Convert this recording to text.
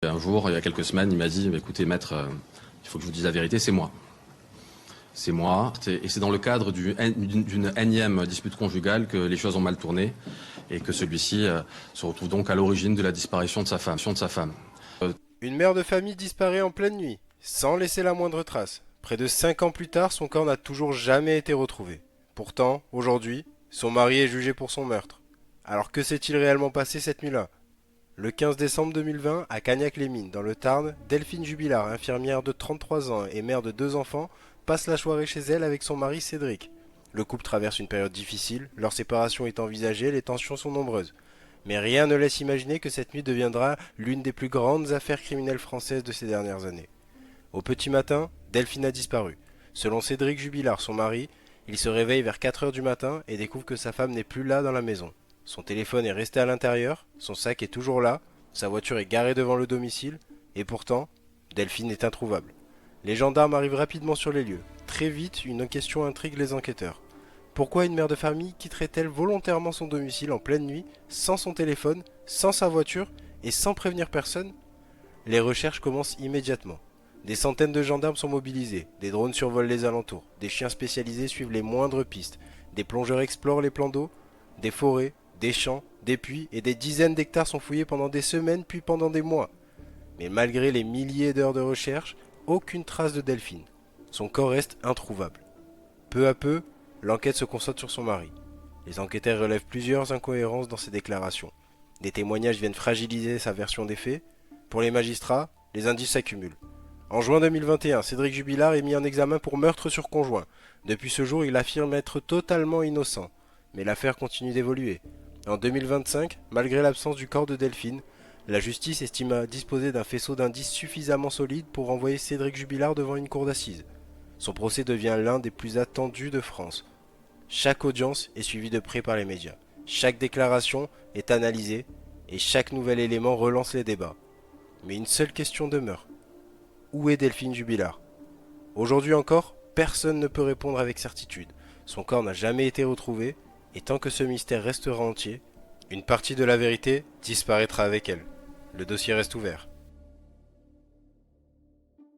Un jour, il y a quelques semaines, il m'a dit écoutez, maître, il faut que je vous dise la vérité, c'est moi. C'est moi. Et c'est dans le cadre d'une énième dispute conjugale que les choses ont mal tourné et que celui-ci se retrouve donc à l'origine de la disparition de sa femme. Une mère de famille disparaît en pleine nuit, sans laisser la moindre trace. Près de 5 ans plus tard, son corps n'a toujours jamais été retrouvé. Pourtant, aujourd'hui, son mari est jugé pour son meurtre. Alors que s'est-il réellement passé cette nuit-là? Le 15 décembre 2020, à Cagnac-les-Mines, dans le Tarn, Delphine Jubilard, infirmière de 33 ans et mère de 2 enfants, passe la soirée chez elle avec son mari Cédric. Le couple traverse une période difficile, leur séparation est envisagée, les tensions sont nombreuses. Mais rien ne laisse imaginer que cette nuit deviendra l'une des plus grandes affaires criminelles françaises de ces dernières années. Au petit matin, Delphine a disparu. Selon Cédric Jubilard, son mari, il se réveille vers 4 heures du matin et découvre que sa femme n'est plus là dans la maison. Son téléphone est resté à l'intérieur, son sac est toujours là, sa voiture est garée devant le domicile, et pourtant, Delphine est introuvable. Les gendarmes arrivent rapidement sur les lieux. Très vite, une question intrigue les enquêteurs. Pourquoi une mère de famille quitterait-elle volontairement son domicile en pleine nuit, sans son téléphone, sans sa voiture et sans prévenir personne? Les recherches commencent immédiatement. Des centaines de gendarmes sont mobilisés, des drones survolent les alentours, des chiens spécialisés suivent les moindres pistes, des plongeurs explorent les plans d'eau, des forêts, des champs, des puits et des dizaines d'hectares sont fouillés pendant des semaines puis pendant des mois. Mais malgré les milliers d'heures de recherche, aucune trace de Delphine. Son corps reste introuvable. Peu à peu, l'enquête se concentre sur son mari. Les enquêteurs relèvent plusieurs incohérences dans ses déclarations. Des témoignages viennent fragiliser sa version des faits. Pour les magistrats, les indices s'accumulent. En juin 2021, Cédric Jubilard est mis en examen pour meurtre sur conjoint. Depuis ce jour, il affirme être totalement innocent. Mais l'affaire continue d'évoluer. En 2025, malgré l'absence du corps de Delphine, la justice estime disposer d'un faisceau d'indices suffisamment solide pour renvoyer Cédric Jubilard devant une cour d'assises. Son procès devient l'un des plus attendus de France. Chaque audience est suivie de près par les médias. Chaque déclaration est analysée et chaque nouvel élément relance les débats. Mais une seule question demeure. Où est Delphine Jubilard? Aujourd'hui encore, personne ne peut répondre avec certitude. Son corps n'a jamais été retrouvé et tant que ce mystère restera entier, une partie de la vérité disparaîtra avec elle. Le dossier reste ouvert.